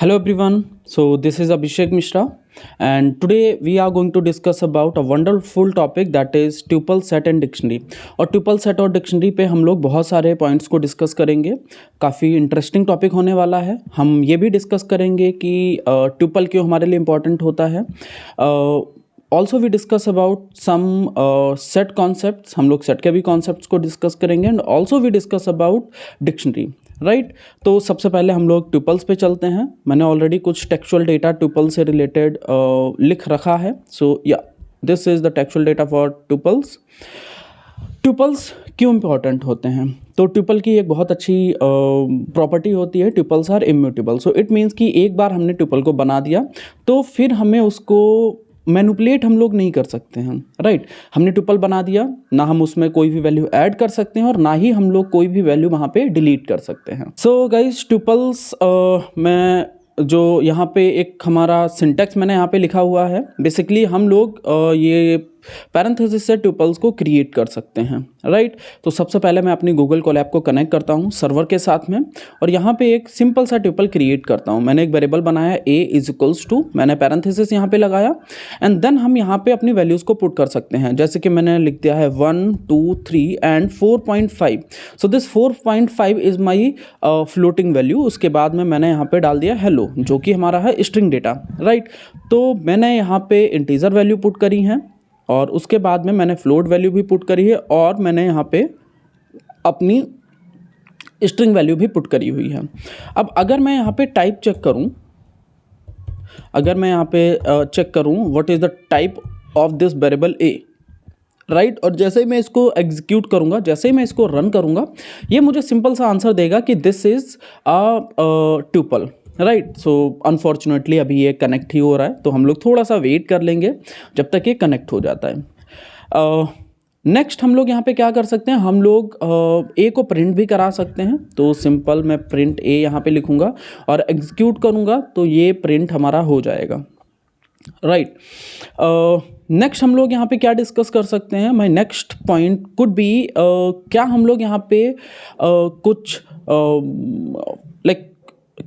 Hello everyone. So this is Abhishek Mishra and today we are going to discuss about a wonderful topic that is tuple set and dictionary. और tuple set और dictionary पे हम लोग बहुत सारे points को discuss करेंगे. काफ़ी इंटरेस्टिंग टॉपिक होने वाला है. हम ये भी डिस्कस करेंगे कि tuple क्यों हमारे लिए इम्पॉर्टेंट होता है. Also we discuss about some set concepts. हम लोग सेट के भी कॉन्सेप्ट्स को डिस्कस करेंगे and also we discuss about dictionary. Right तो सबसे पहले हम लोग ट्यूपल्स पे चलते हैं. मैंने ऑलरेडी कुछ टेक्सचुअल डेटा ट्यूपल से रिलेटेड लिख रखा है. सो या this is the textual data for tuples. Tuples क्यों इंपॉर्टेंट होते हैं? तो ट्यूपल की एक बहुत अच्छी प्रॉपर्टी होती है, tuples are immutable. So it means कि एक बार हमने ट्यूपल को बना दिया तो फिर हमें उसको मैनिपुलेट हम लोग नहीं कर सकते हैं. राइट हमने ट्यूपल बना दिया, ना हम उसमें कोई भी वैल्यू ऐड कर सकते हैं और ना ही हम लोग कोई भी वैल्यू वहाँ पे डिलीट कर सकते हैं. सो गाइस ट्यूपल्स में जो यहाँ पे एक हमारा सिंटैक्स मैंने यहाँ पे लिखा हुआ है. बेसिकली हम लोग ये पैरेंथेसिस से ट्यूपल्स को क्रिएट कर सकते हैं. राइट तो सबसे पहले मैं अपनी गूगल कोलैब को कनेक्ट करता हूँ सर्वर के साथ में और यहाँ पे एक सिंपल सा ट्यूपल क्रिएट करता हूँ. मैंने एक वेरिएबल बनाया a इज इक्वल्स टू, मैंने पैरेंथेसिस यहाँ पे लगाया एंड देन हम यहाँ पे अपनी वैल्यूज़ को पुट कर सकते हैं. जैसे कि मैंने लिख दिया है 1 2 3 and 4.5. So this 4.5 is my floating value. उसके बाद में मैंने यहाँ पे डाल दिया हेलो जो कि हमारा है स्ट्रिंग डेटा. राइट तो मैंने यहाँ पे इंटीजर वैल्यू पुट करी है और उसके बाद में मैंने फ्लोट वैल्यू भी पुट करी है और मैंने यहाँ पे अपनी स्ट्रिंग वैल्यू भी पुट करी हुई है. अब अगर मैं यहाँ पे टाइप चेक करूँ, अगर मैं यहाँ पे चेक करूँ what is the type of this variable A. Right और जैसे ही मैं इसको एग्जीक्यूट करूँगा, जैसे ही मैं इसको रन करूँगा, ये मुझे सिंपल सा आंसर देगा कि this is a tuple. Right so unfortunately अभी ये कनेक्ट ही हो रहा है तो हम लोग थोड़ा सा वेट कर लेंगे जब तक ये कनेक्ट हो जाता है. नेक्स्ट हम लोग यहाँ पे क्या कर सकते हैं, हम लोग ए को प्रिंट भी करा सकते हैं. तो सिंपल मैं प्रिंट ए यहाँ पे लिखूँगा और एग्जीक्यूट करूँगा तो ये प्रिंट हमारा हो जाएगा. राइट नेक्स्ट हम लोग यहाँ पे क्या डिस्कस कर सकते हैं. My next point could be क्या हम लोग यहाँ पे कुछ like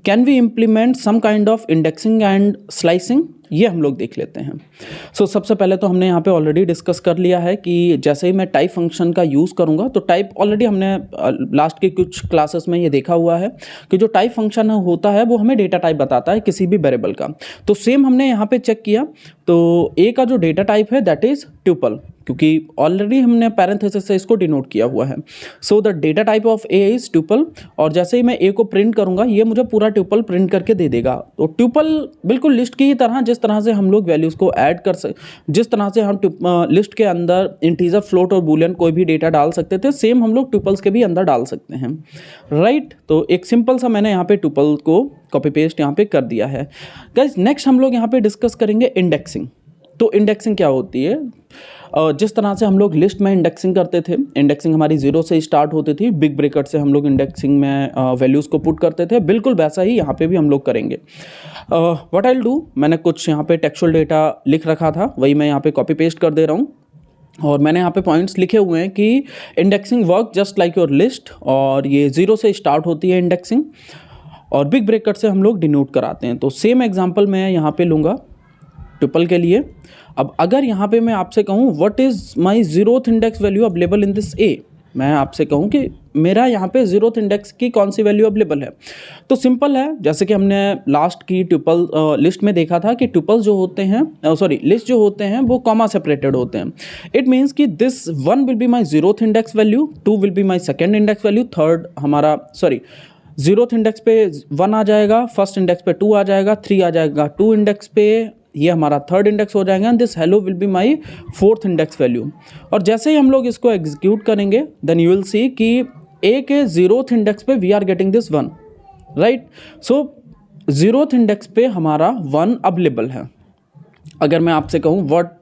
can we implement some kind of indexing and slicing, ये हम लोग देख लेते हैं. सो सबसे पहले तो हमने यहाँ पे ऑलरेडी डिस्कस कर लिया है कि जैसे ही मैं टाइप फंक्शन का यूज़ करूँगा तो टाइप ऑलरेडी हमने लास्ट के कुछ क्लासेस में ये देखा हुआ है कि जो टाइप फंक्शन होता है वो हमें डेटा टाइप बताता है किसी भी वेरिएबल का. तो सेम हमने यहाँ पे चेक किया तो ए का जो डेटा टाइप है दैट इज़ ट्यूपल, क्योंकि ऑलरेडी हमने पैरेंथेसिस से इसको डिनोट किया हुआ है. So the data type of A is tuple और जैसे ही मैं ए को प्रिंट करूँगा ये मुझे पूरा ट्यूपल प्रिंट करके दे देगा. तो ट्यूपल बिल्कुल लिस्ट की ही तरह, जिस तरह से हम लोग वैल्यूज़ को ऐड कर जिस तरह से हम लिस्ट के अंदर इंटीजर, फ्लोट और बूलियन कोई भी डेटा डाल सकते थे, सेम हम लोग ट्यूपल्स के भी अंदर डाल सकते हैं. राइट तो एक सिंपल सा मैंने यहाँ पे ट्यूपल को कॉपी पेस्ट यहाँ पे कर दिया है. गाइस नेक्स्ट हम लोग यहाँ पे डिस्कस करेंगे इंडेक्सिंग. तो इंडेक्सिंग क्या होती है? जिस तरह से हम लोग लिस्ट में इंडेक्सिंग करते थे, इंडेक्सिंग हमारी जीरो से स्टार्ट होती थी, बिग ब्रैकेट से हम लोग इंडेक्सिंग में वैल्यूज़ को पुट करते थे, बिल्कुल वैसा ही यहाँ पे भी हम लोग करेंगे. व्हाट आई विल डू, मैंने कुछ यहाँ पे टेक्सचुअल डेटा लिख रखा था, वही मैं यहाँ पे कॉपी पेस्ट कर दे रहा हूँ और मैंने यहाँ पे पॉइंट्स लिखे हुए हैं कि indexing work just like your list. और ये जीरो से स्टार्ट होती है इंडेक्सिंग और बिग ब्रैकेट से हम लोग डिनोट कराते हैं. तो सेम एग्जाम्पल मैं यहाँ पे लूँगा ट्यूपल के लिए. अब अगर यहाँ पे मैं आपसे कहूँ what is my zeroth index value available in this a, मैं आपसे कहूँ कि मेरा यहाँ पे जीरोथ इंडेक्स की कौन सी वैल्यू अवेलेबल है, तो सिंपल है. जैसे कि हमने लास्ट की ट्यूपल लिस्ट में देखा था कि ट्यूपल्स जो होते हैं, लिस्ट जो होते हैं वो कॉमा सेपरेटेड होते हैं. इट मीन्स कि this 1 will be my zeroth index value, 2 will be my second index value, third हमारा जीरोथ इंडेक्स पे 1 आ जाएगा, फर्स्ट इंडेक्स पे 2 आ जाएगा, 3 आ जाएगा 2 इंडेक्स पे, ये हमारा थर्ड इंडेक्स हो जाएगा and this hello will be my fourth index value. और जैसे ही हम लोग इसको एग्जीक्यूट करेंगे देन यू विल सी कि ए के जीरोथ इंडेक्स पे we are getting this 1. Right so zeroth index पे हमारा 1 अवेलेबल है. अगर मैं आपसे कहूँ what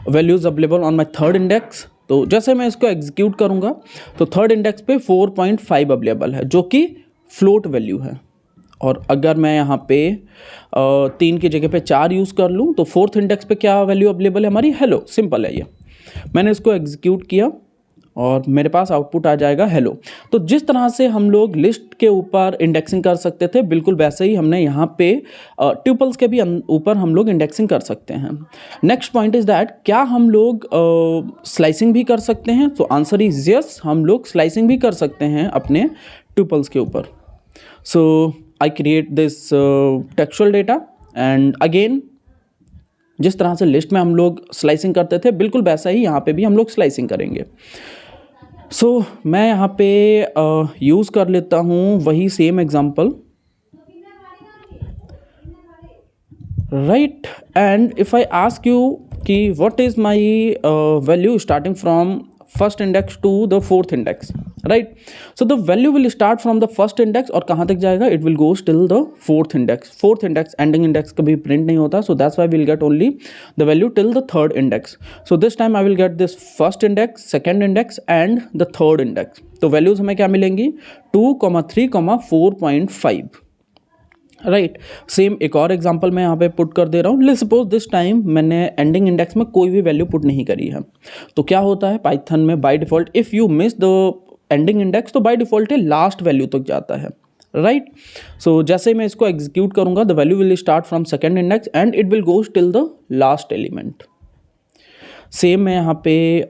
values available on my third index, तो जैसे मैं इसको एग्जीक्यूट करूँगा तो थर्ड इंडेक्स पे 4.5 अवेलेबल है जो कि फ्लोट वैल्यू है. और अगर मैं यहाँ पे 3 की जगह पे 4 यूज़ कर लूँ तो फोर्थ इंडेक्स पे क्या वैल्यू अवेलेबल है हमारी, हेलो. सिंपल है ये. मैंने इसको एग्जीक्यूट किया और मेरे पास आउटपुट आ जाएगा हेलो। तो जिस तरह से हम लोग लिस्ट के ऊपर इंडेक्सिंग कर सकते थे, बिल्कुल वैसे ही हमने यहाँ पे ट्यूपल्स के भी ऊपर हम लोग इंडेक्सिंग कर सकते हैं। नेक्स्ट पॉइंट इज दैट, क्या हम लोग स्लाइसिंग भी कर सकते हैं? तो आंसर इज यस, हम लोग स्लाइसिंग भी कर सकते हैं अपने ट्यूपल्स के ऊपर। So I create this textual data and again जिस तरह से लिस्ट में हम लोग स्लाइसिंग करते थे, बिल्कुल वैसा ही यहाँ पे भी हम लोग स्लाइसिंग करेंगे। सो मैं यहाँ पे यूज़ कर लेता हूँ वही same example, right. And if I ask you कि what is my value starting from first index to the fourth index, right. So the value will start from the first index और कहाँ तक जाएगा? It will goes till the fourth index. Fourth index ending index कभी print नहीं होता, so that's why will get only the value till the third index. So this time I will get this first index, second index and the third index. तो values हमें क्या मिलेंगी? 2, 3, 4.5, right. Same एक और example मैं यहाँ पे put कर दे रहा हूँ। लेट्स सपोज दिस टाइम मैंने एंडिंग इंडेक्स में कोई भी वैल्यू पुट नहीं करी है, तो क्या होता है पाइथन में by default, if you miss the ending index तो बाय डिफॉल्ट लास्ट वैल्यू तक जाता है, राइट। सो जैसे मैं इसको एग्जीक्यूट करूंगा, the value will start from second index and it will goes till the last element. Same मैं यहाँ पे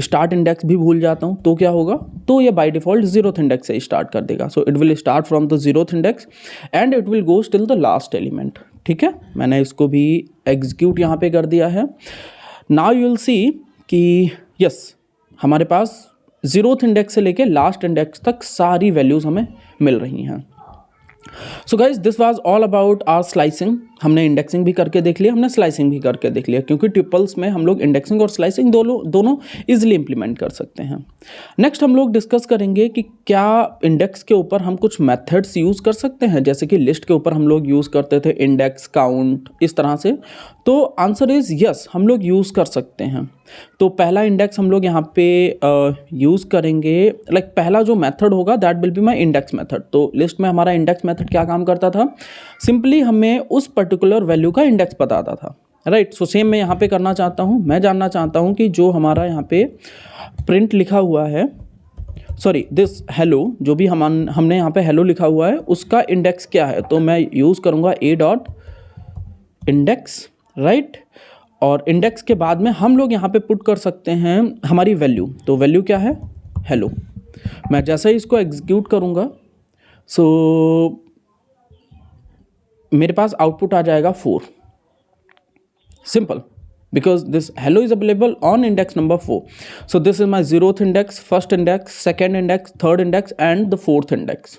स्टार्ट इंडेक्स भी भूल जाता हूँ तो क्या होगा? तो ये बाय डिफॉल्ट जीरोथ इंडेक्स से स्टार्ट कर देगा। So it will start from the zeroth index and it will goes till the last element. ठीक है, मैंने इसको भी एग्जीक्यूट यहाँ पे कर दिया है। नाउ यू विल सी कि यस, हमारे पास जीरोथ इंडेक्स से लेके लास्ट इंडेक्स तक सारी वैल्यूज़ हमें मिल रही हैं। So guys, this was all about our slicing. हमने इंडेक्सिंग भी करके देख लिया, हमने स्लाइसिंग भी करके देख लिया, क्योंकि ट्रिपल्स में हम लोग इंडेक्सिंग और स्लाइसिंग दोनों इजीली इंप्लीमेंट कर सकते हैं। नेक्स्ट हम लोग डिस्कस करेंगे कि क्या इंडेक्स के ऊपर हम कुछ मेथड्स यूज़ कर सकते हैं, जैसे कि लिस्ट के ऊपर हम लोग यूज़ करते थे इंडेक्स, काउंट, इस तरह से। तो आंसर इज़ यस, हम लोग यूज़ कर सकते हैं। तो पहला इंडेक्स हम लोग यहाँ पे यूज़ करेंगे, लाइक पहला जो मेथड होगा that will be my index method. तो लिस्ट में हमारा इंडेक्स मेथड क्या काम करता था? सिंपली हमें उस पर्टिकुलर वैल्यू का इंडेक्स बताता था, राइट। सो सेम मैं यहाँ पे करना चाहता हूँ, मैं जानना चाहता हूँ कि जो हमारा यहाँ पे प्रिंट लिखा हुआ है, सॉरी दिस हेलो, जो भी हमने यहाँ पे हेलो लिखा हुआ है उसका इंडेक्स क्या है। तो मैं यूज़ करूँगा a डॉट इंडेक्स, राइट। और इंडेक्स के बाद में हम लोग यहाँ पे पुट कर सकते हैं हमारी वैल्यू। तो वैल्यू क्या है? हेलो। मैं जैसे ही इसको एग्जीक्यूट करूँगा, सो मेरे पास आउटपुट आ जाएगा 4, simple, because this hello is available on index number 4. So this is my zeroth index, first index, second index, third index and the fourth index,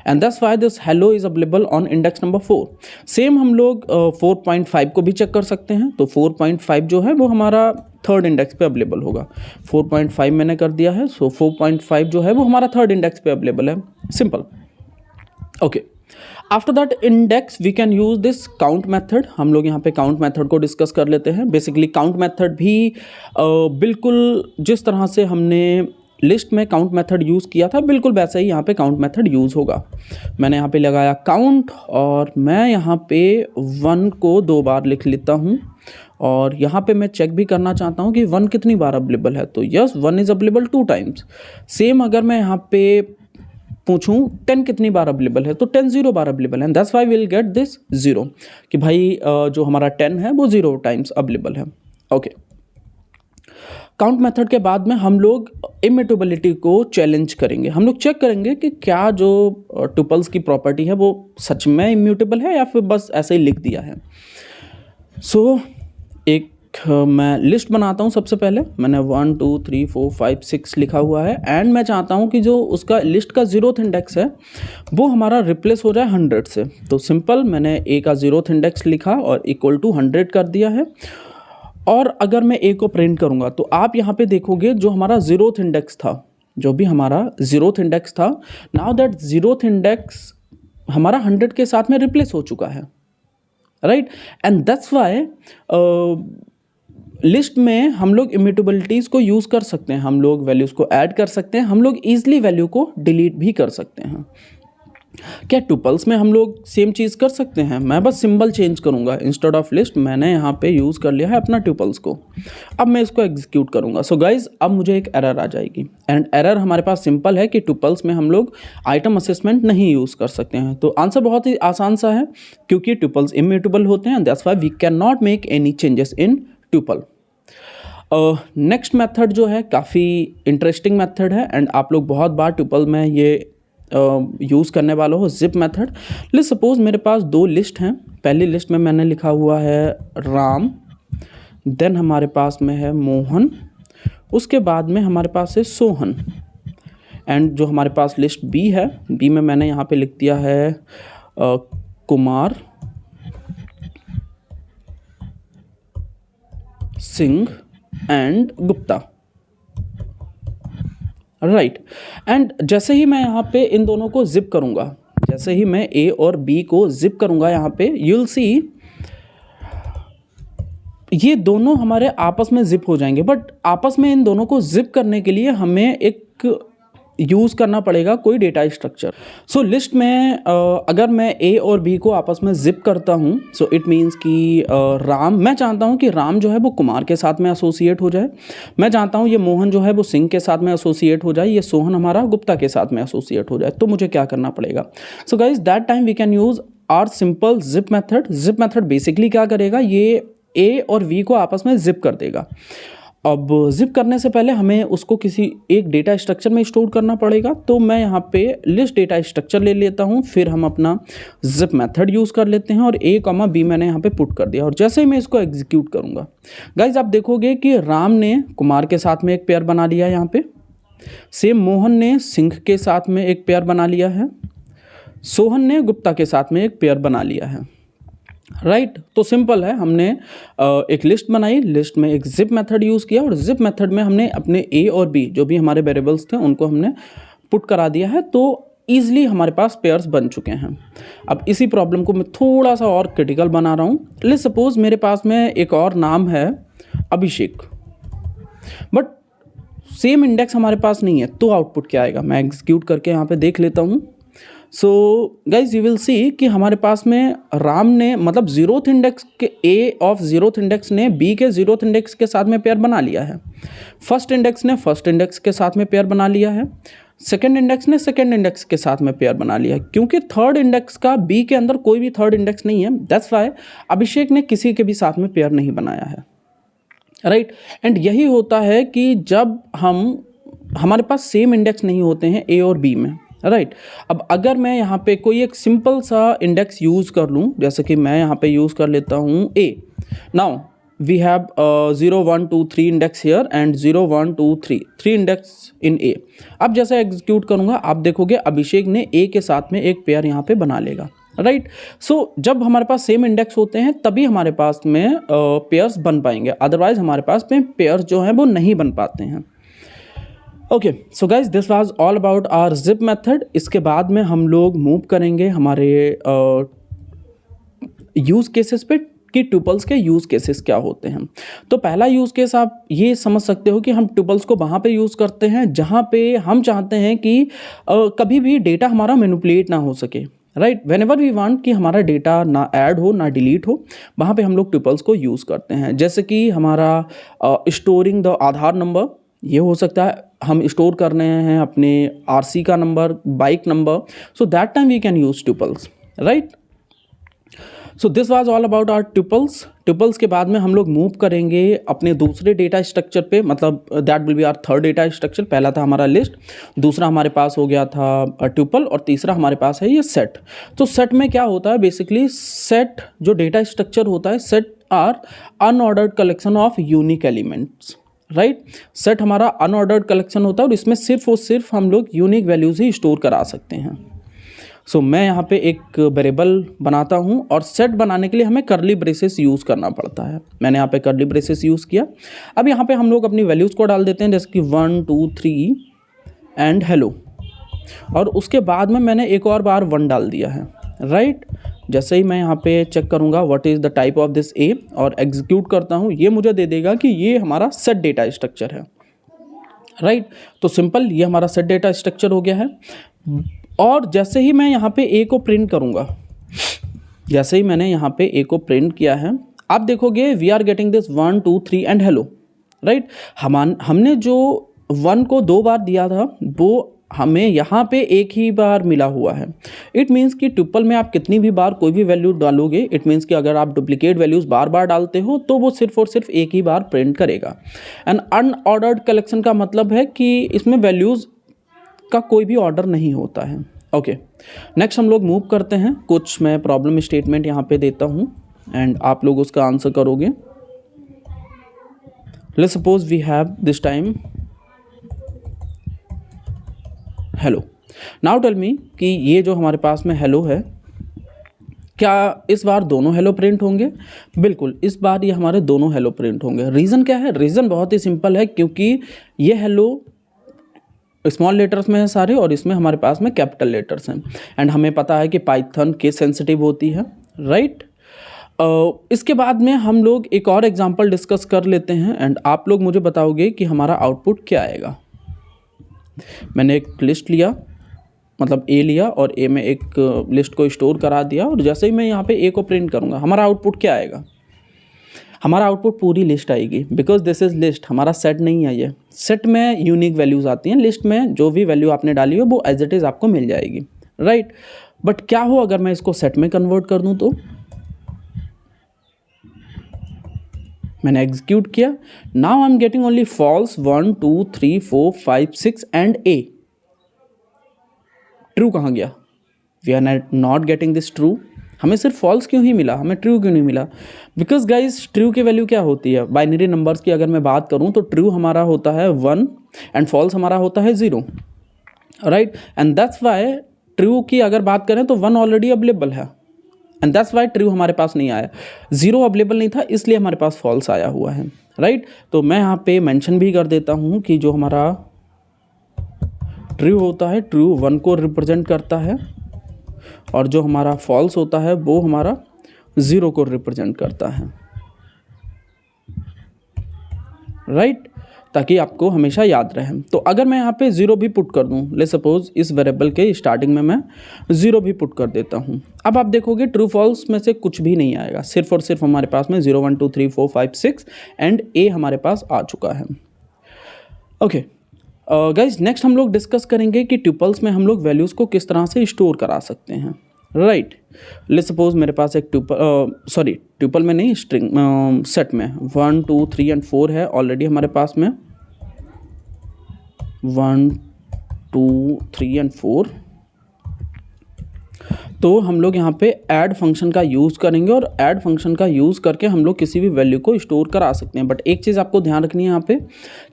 and that's why this hello is available on index number 4. Same हम लोग 4.5 को भी check कर सकते हैं। तो 4.5 जो है वो हमारा थर्ड इंडेक्स पे अवेलेबल होगा। 4.5 मैंने कर दिया है, सो 4.5 जो है वो हमारा थर्ड इंडेक्स पे अवेलेबल है, simple. Okay, after that index we can use this count method. हम लोग यहाँ पे काउंट मेथड को डिस्कस कर लेते हैं। बेसिकली काउंट मेथड भी बिल्कुल जिस तरह से हमने लिस्ट में काउंट मेथड यूज़ किया था, बिल्कुल वैसे ही यहाँ पे काउंट मेथड यूज़ होगा। मैंने यहाँ पे लगाया काउंट और मैं यहाँ पे 1 को 2 बार लिख लेता हूँ, और यहाँ पे मैं चेक भी करना चाहता हूँ कि 1 कितनी बार अवेलेबल है। तो yes, 1 is available 2 times. Same अगर मैं यहाँ पे पूछूं 10 कितनी बार अवेलेबल है, तो 10 0 बार अवेलेबल है। That's why will get this 0 कि भाई जो हमारा 10 है वो 0 टाइम्स अवेलेबल है। ओके, काउंट मेथड के बाद में हम लोग इम्यूटेबिलिटी को चैलेंज करेंगे। हम लोग चेक करेंगे कि क्या जो ट्यूपल्स की प्रॉपर्टी है वो सच में इम्यूटेबल है या फिर बस ऐसे ही लिख दिया है। सो एक मैं लिस्ट बनाता हूँ। सबसे पहले मैंने 1 2 3 4 5 6 लिखा हुआ है, एंड मैं चाहता हूँ कि जो उसका लिस्ट का जीरोथ इंडेक्स है वो हमारा रिप्लेस हो जाए 100 से। तो सिंपल, मैंने ए का जीरोथ इंडेक्स लिखा और इक्वल टू 100 कर दिया है। और अगर मैं ए को प्रिंट करूँगा तो आप यहाँ पे देखोगे जो हमारा जीरोथ इंडेक्स था, जो भी हमारा जीरोथ इंडेक्स था, नाउ दैट जीरोथ इंडेक्स हमारा 100 के साथ में रिप्लेस हो चुका है, right. And that's why list में हम लोग इम्यूटेबिलिटीज़ को यूज़ कर सकते हैं, हम लोग वैल्यूज़ को ऐड कर सकते हैं, हम लोग ईजिली वैल्यू को डिलीट भी कर सकते हैं। क्या ट्यूपल्स में हम लोग सेम चीज़ कर सकते हैं? मैं बस सिंबल चेंज करूँगा, इंस्टेड ऑफ लिस्ट मैंने यहाँ पे यूज़ कर लिया है अपना ट्यूपल्स को। अब मैं इसको एग्जीक्यूट करूँगा। सो गाइज अब मुझे एक एरर आ जाएगी, एंड एरर हमारे पास सिंपल है कि ट्यूपल्स में हम लोग आइटम असेसमेंट नहीं यूज़ कर सकते हैं। तो आंसर बहुत ही आसान सा है, क्योंकि ट्यूपल्स इम्यूटेबल होते हैं, that's why we can not make any changes in tuple. Next method जो है काफ़ी इंटरेस्टिंग मेथड है, एंड आप लोग बहुत बार ट्यूपल में ये यूज़ करने वाला हो, जिप मेथड। लेट्स सपोज मेरे पास दो लिस्ट हैं। पहली लिस्ट में मैंने लिखा हुआ है राम, देन हमारे पास में है मोहन, उसके बाद में हमारे पास है सोहन, एंड जो हमारे पास लिस्ट बी है, बी में मैंने यहाँ पे लिख दिया है Kumar, Singh and Gupta, right. And जैसे ही मैं यहाँ पे इन दोनों को जिप करूँगा, जैसे ही मैं ए और बी को जिप करूँगा यहाँ पे, यू विल सी ये दोनों हमारे आपस में जिप हो जाएंगे। बट आपस में इन दोनों को जिप करने के लिए हमें एक यूज़ करना पड़ेगा कोई डेटा स्ट्रक्चर। सो लिस्ट में अगर मैं ए और बी को आपस में जिप करता हूँ, सो इट मीन्स कि राम, मैं चाहता हूँ कि राम जो है वो कुमार के साथ में एसोसिएट हो जाए, मैं चाहता हूँ ये मोहन जो है वो सिंह के साथ में एसोसिएट हो जाए, ये सोहन हमारा गुप्ता के साथ में एसोसिएट हो जाए। तो मुझे क्या करना पड़ेगा? So guys that time we can use our simple zip method. Zip method basically क्या करेगा, ये ए और वी को आपस में जिप कर देगा। अब जिप करने से पहले हमें उसको किसी एक डेटा स्ट्रक्चर में स्टोर करना पड़ेगा। तो मैं यहाँ पे लिस्ट डेटा स्ट्रक्चर ले लेता हूँ, फिर हम अपना जिप मेथड यूज़ कर लेते हैं, और ए कॉमा बी मैंने यहाँ पे पुट कर दिया। और जैसे ही मैं इसको एग्जीक्यूट करूँगा गाइज, आप देखोगे कि राम ने कुमार के साथ में एक पेयर बना लिया है यहाँ पे, सेम मोहन ने सिंह के साथ में एक पेयर बना लिया है, सोहन ने गुप्ता के साथ में एक पेयर बना लिया है, राइट। तो सिंपल है, हमने एक लिस्ट बनाई, लिस्ट में एक जिप मेथड यूज़ किया, और जिप मेथड में हमने अपने ए और बी जो भी हमारे वेरिएबल्स थे उनको हमने पुट करा दिया है। तो ईजिली हमारे पास पेयर्स बन चुके हैं। अब इसी प्रॉब्लम को मैं थोड़ा सा और क्रिटिकल बना रहा हूँ। लेट्स सपोज मेरे पास में एक और नाम है अभिषेक, बट सेम इंडेक्स हमारे पास नहीं है, तो आउटपुट क्या आएगा? मैं एग्जीक्यूट करके यहाँ पे देख लेता हूँ। So guys you will see कि हमारे पास में राम ने, मतलब जीरोथ इंडेक्स के ए ऑफ जीरोथ इंडेक्स ने बी के जीरोथ इंडेक्स के साथ में पेयर बना लिया है, फर्स्ट इंडेक्स ने फर्स्ट इंडेक्स के साथ में पेयर बना लिया है, सेकेंड इंडेक्स ने सेकेंड इंडेक्स के साथ में पेयर बना लिया है। क्योंकि थर्ड इंडेक्स का बी के अंदर कोई भी थर्ड इंडेक्स नहीं है, दैट्स वाई अभिषेक ने किसी के भी साथ में पेयर नहीं बनाया है, राइट। एंड यही होता है कि जब हमारे पास सेम इंडेक्स नहीं होते हैं ए और बी में, राइट। अब अगर मैं यहाँ पे कोई एक सिंपल सा इंडेक्स यूज़ कर लूँ, जैसे कि मैं यहाँ पे यूज़ कर लेता हूँ a. Now we have 0 1 2 3 index here and 0 1 2 3 index in a. अब जैसे एग्जीक्यूट करूँगा आप देखोगे अभिषेक ने ए के साथ में एक पेयर यहाँ पे बना लेगा, राइट। सो जब हमारे पास सेम इंडेक्स होते हैं तभी हमारे पास में पेयर्स बन पाएंगे, अदरवाइज हमारे पास में पेयर्स जो हैं वो नहीं बन पाते हैं। Okay, so guys this was all about our zip method. इसके बाद में हम लोग मूव करेंगे हमारे यूज़ केसेस पे कि ट्यूपल्स के यूज़ केसेस क्या होते हैं। तो पहला यूज़ केस आप ये समझ सकते हो कि हम ट्यूपल्स को वहाँ पे यूज़ करते हैं जहाँ पे हम चाहते हैं कि कभी भी डेटा हमारा मैनिपुलेट ना हो सके, right. Whenever we want कि हमारा डेटा ना ऐड हो ना डिलीट हो, वहाँ पे हम लोग ट्यूपल्स को यूज़ करते हैं। जैसे कि हमारा स्टोरिंग द आधार नंबर, ये हो सकता है हम स्टोर कर रहे हैं अपने आरसी का number, bike number, so that time we can use tuples, right. So this was all about our tuples. Tuples के बाद में हम लोग मूव करेंगे अपने दूसरे डेटा स्ट्रक्चर पे, मतलब that will be our third data structure. पहला था हमारा लिस्ट, दूसरा हमारे पास हो गया था ट्यूपल, और तीसरा हमारे पास है ये सेट। तो सेट में क्या होता है, बेसिकली सेट जो डेटा स्ट्रक्चर होता है, set are unordered collection of unique elements, right. Set हमारा अनऑर्डर्ड कलेक्शन होता है और इसमें सिर्फ और सिर्फ हम लोग यूनिक वैल्यूज़ ही स्टोर करा सकते हैं। सो मैं यहाँ पे एक वेरिएबल बनाता हूँ, और सेट बनाने के लिए हमें कर्ली ब्रेसेस यूज़ करना पड़ता है। मैंने यहाँ पे कर्ली ब्रेसेस यूज़ किया। अब यहाँ पे हम लोग अपनी वैल्यूज़ को डाल देते हैं, जैसे कि 1 2 3 एंड हेलो, और उसके बाद में मैंने एक और बार 1 डाल दिया है, राइट। जैसे ही मैं यहाँ पे चेक करूँगा what is the type of this a और एग्जीक्यूट करता हूँ, ये मुझे दे देगा कि ये हमारा सेट डेटा स्ट्रक्चर है, राइट। तो सिंपल ये हमारा सेट डेटा स्ट्रक्चर हो गया है। और जैसे ही मैं यहाँ पे ए को प्रिंट करूँगा, जैसे ही मैंने यहाँ पे ए को प्रिंट किया है, आप देखोगे we are getting this 1 2 3 and hello, right. हमने जो 1 को 2 बार दिया था वो हमें यहाँ पे एक ही बार मिला हुआ है। इट मीन्स कि ट्यूपल में आप कितनी भी बार कोई भी वैल्यू डालोगे, इट मीन्स कि अगर आप डुप्लीकेट वैल्यूज़ बार बार डालते हो तो वो सिर्फ और सिर्फ एक ही बार प्रिंट करेगा। एंड अनऑर्डर्ड कलेक्शन का मतलब है कि इसमें वैल्यूज़ का कोई भी ऑर्डर नहीं होता है। ओके, नेक्स्ट हम लोग मूव करते हैं। कुछ मैं प्रॉब्लम स्टेटमेंट यहाँ पे देता हूँ एंड आप लोग उसका आंसर करोगे। Let's suppose we have this time hello. Now tell me कि ये जो हमारे पास में हेलो है, क्या इस बार दोनों हेलो प्रिंट होंगे? बिल्कुल, इस बार ये हमारे दोनों हेलो प्रिंट होंगे। रीज़न क्या है? रीज़न बहुत ही सिंपल है, क्योंकि ये हेलो स्मॉल लेटर्स में है सारे और इसमें हमारे पास में कैपिटल लेटर्स हैं एंड हमें पता है कि पाइथन केस सेंसिटिव होती है, राइट। इसके बाद में हम लोग एक और एग्जांपल डिस्कस कर लेते हैं एंड आप लोग मुझे बताओगे कि हमारा आउटपुट क्या आएगा। मैंने एक लिस्ट लिया, मतलब ए लिया और ए में एक लिस्ट को स्टोर करा दिया और जैसे ही मैं यहाँ पे ए को प्रिंट करूँगा, हमारा आउटपुट क्या आएगा? हमारा आउटपुट पूरी लिस्ट आएगी, बिकॉज दिस इज़ लिस्ट, हमारा सेट नहीं है। ये सेट में यूनिक वैल्यूज़ आती हैं, लिस्ट में जो भी वैल्यू आपने डाली हो वो एज इट इज़ आपको मिल जाएगी, राइट। बट क्या हो अगर मैं इसको सेट में कन्वर्ट कर दूँ? तो मैंने एग्जीक्यूट किया, now I am getting only false 1 2 3 4 5 6 and a. True कहाँ गया? We are not getting this true. हमें सिर्फ फॉल्स क्यों ही मिला, हमें ट्रू क्यों नहीं मिला? बिकॉज गाइज ट्रू की वैल्यू क्या होती है? बाइनरी नंबर्स की अगर मैं बात करूं तो ट्रू हमारा होता है 1 एंड फॉल्स हमारा होता है 0, right. And that's why true की अगर बात करें तो 1 ऑलरेडी अवेलेबल है एंड दैट्स वाई ट्रू हमारे पास नहीं आया। 0 अवेलेबल नहीं था इसलिए हमारे पास फॉल्स आया हुआ है, राइट। तो मैं यहाँ पे मेंशन भी कर देता हूँ कि जो हमारा ट्रू होता है, ट्रू 1 को रिप्रेजेंट करता है और जो हमारा फॉल्स होता है वो हमारा 0 को रिप्रेजेंट करता है, राइट, ताकि आपको हमेशा याद रहे। तो अगर मैं यहाँ पे 0 भी पुट कर दूँ, ले सपोज इस वेरिएबल के स्टार्टिंग में मैं 0 भी पुट कर देता हूँ, अब आप देखोगे ट्रू फॉल्स में से कुछ भी नहीं आएगा, सिर्फ और सिर्फ हमारे पास में 0 1 2 3 4 5 6 एंड ए हमारे पास आ चुका है। ओके गाइज, नेक्स्ट हम लोग डिस्कस करेंगे कि ट्यूपल्स में हम लोग वैल्यूज़ को किस तरह से स्टोर करा सकते हैं, राइट। लेट्स सपोज मेरे पास एक ट्यूपल में नहीं, स्ट्रिंग सेट में 1 2 3 एंड 4 है ऑलरेडी हमारे पास में 1 2 3 एंड 4। तो हम लोग यहाँ पे ऐड फंक्शन का यूज़ करेंगे और ऐड फंक्शन का यूज़ करके हम लोग किसी भी वैल्यू को स्टोर करा सकते हैं। बट एक चीज़ आपको ध्यान रखनी है यहाँ पे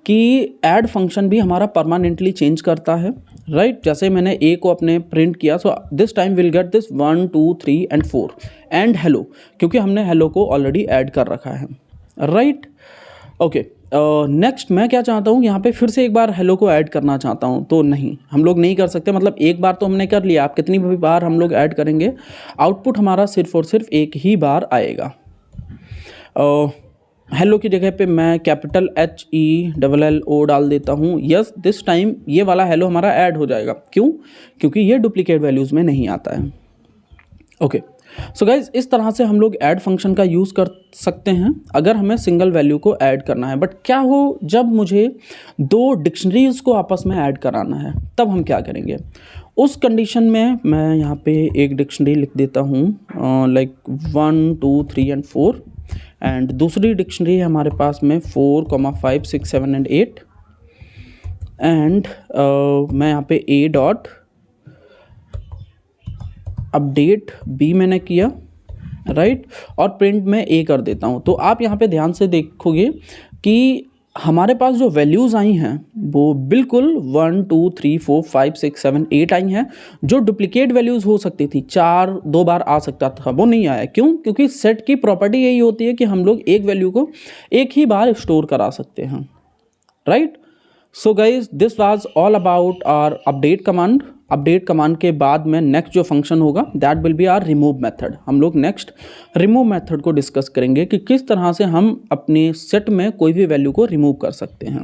कि ऐड फंक्शन भी हमारा परमानेंटली चेंज करता है, राइट। जैसे मैंने ए को अपने प्रिंट किया, सो this time will get this 1 2 3 and 4 and hello, क्योंकि हमने हेलो को ऑलरेडी ऐड कर रखा है, राइट। ओके, नेक्स्ट मैं क्या चाहता हूँ, यहाँ पे फिर से एक बार हेलो को ऐड करना चाहता हूँ, तो नहीं, हम लोग नहीं कर सकते। मतलब एक बार तो हमने कर लिया, आप कितनी भी बार हम लोग ऐड करेंगे आउटपुट हमारा सिर्फ और सिर्फ एक ही बार आएगा। हेलो की जगह पे मैं कैपिटल HELLO डाल देता हूँ। यस, दिस टाइम ये वाला हेलो हमारा ऐड हो जाएगा। क्यों? क्योंकि ये डुप्लीकेट वैल्यूज़ में नहीं आता है। ओके, सो गाइज, इस तरह से हम लोग ऐड फंक्शन का यूज़ कर सकते हैं अगर हमें सिंगल वैल्यू को ऐड करना है। बट क्या हो जब मुझे 2 डिक्शनरीज़ को आपस में ऐड कराना है, तब हम क्या करेंगे? उस कंडीशन में मैं यहाँ पे एक डिक्शनरी लिख देता हूँ, लाइक 1 2 3 एंड 4 एंड दूसरी डिक्शनरी है हमारे पास में 4 5 6 7 एंड 8 एंड मैं यहाँ पे A डॉट अपडेट B मैंने किया, राइट, और प्रिंट में A कर देता हूँ। तो आप यहाँ पे ध्यान से देखोगे कि हमारे पास जो वैल्यूज़ आई हैं वो बिल्कुल 1 2 3 4 5 6 7 8 आई हैं। जो डुप्लीकेट वैल्यूज़ हो सकती थी, 4 2 बार आ सकता था, वो नहीं आया। क्यों? क्योंकि सेट की प्रॉपर्टी यही होती है कि हम लोग एक वैल्यू को एक ही बार स्टोर करा सकते हैं, right. So guys, this was all about our update command. Update command के बाद में नेक्स्ट जो फंक्शन होगा that will be our remove method. हम लोग नेक्स्ट रिमूव मेथड को डिस्कस करेंगे कि किस तरह से हम अपने सेट में कोई भी वैल्यू को रिमूव कर सकते हैं।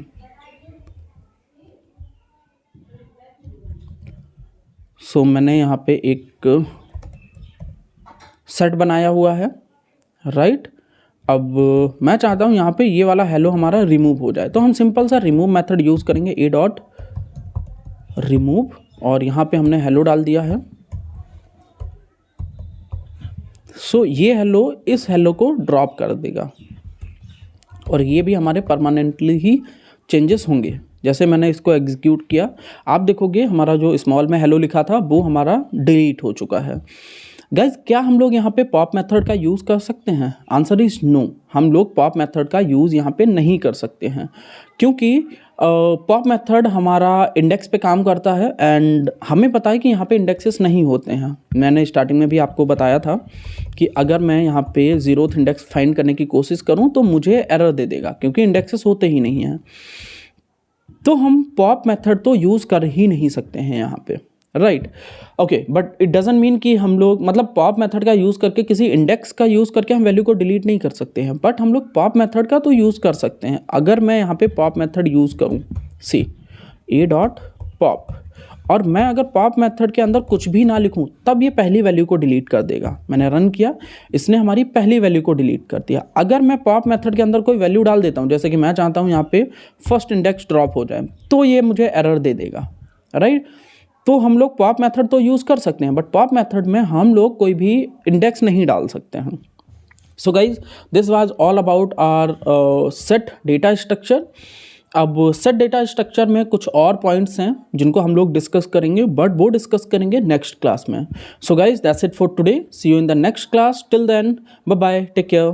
सो मैंने यहाँ पे एक सेट बनाया हुआ है, राइट। अब मैं चाहता हूँ यहाँ पे ये वाला हेलो हमारा रिमूव हो जाए, तो हम सिंपल सा रिमूव मेथड यूज़ करेंगे, ए डॉट रिमूव, और यहाँ पे हमने हेलो डाल दिया है। सो ये हेलो इस हेलो को ड्रॉप कर देगा और ये भी हमारे परमानेंटली ही चेंजेस होंगे। जैसे मैंने इसको एग्जीक्यूट किया, आप देखोगे हमारा जो स्मॉल में हेलो लिखा था वो हमारा डिलीट हो चुका है। गाइज, क्या हम लोग यहाँ पे पॉप मेथड का यूज़ कर सकते हैं? आंसर इज नो, हम लोग पॉप मेथड का यूज़ यहाँ पे नहीं कर सकते हैं, क्योंकि पॉप मेथड हमारा इंडेक्स पे काम करता है एंड हमें पता है कि यहाँ पे इंडेक्सेस नहीं होते हैं। मैंने स्टार्टिंग में भी आपको बताया था कि अगर मैं यहाँ पे 0th इंडेक्स फाइंड करने की कोशिश करूँ तो मुझे एरर दे देगा, क्योंकि इंडेक्सेस होते ही नहीं हैं। तो हम पॉप मेथड तो यूज़ कर ही नहीं सकते हैं यहाँ पे, right. Okay, but it doesn't mean कि हम लोग मतलब पॉप मेथड का यूज़ करके किसी इंडेक्स का यूज़ करके हम वैल्यू को डिलीट नहीं कर सकते हैं, बट हम लोग पॉप मेथड का तो यूज़ कर सकते हैं। अगर मैं यहाँ पे पॉप मेथड यूज़ करूँ, सी ए डॉट पॉप, और मैं अगर पॉप मेथड के अंदर कुछ भी ना लिखूँ तब ये पहली वैल्यू को डिलीट कर देगा। मैंने रन किया, इसने हमारी पहली वैल्यू को डिलीट कर दिया। अगर मैं पॉप मेथड के अंदर कोई वैल्यू डाल देता हूँ, जैसे कि मैं चाहता हूँ यहाँ पे फर्स्ट इंडेक्स ड्रॉप हो जाए, तो ये मुझे एरर दे देगा, राइट। तो हम लोग पॉप मेथड तो यूज़ कर सकते हैं, बट पॉप मेथड में हम लोग कोई भी इंडेक्स नहीं डाल सकते हैं। So guys, this was all about our set data structure. अब सेट डेटा स्ट्रक्चर में कुछ और पॉइंट्स हैं जिनको हम लोग डिस्कस करेंगे, बट वो डिस्कस करेंगे नेक्स्ट क्लास में। So guys, that's it for today, see you in the next class. Till then, bye bye, take care.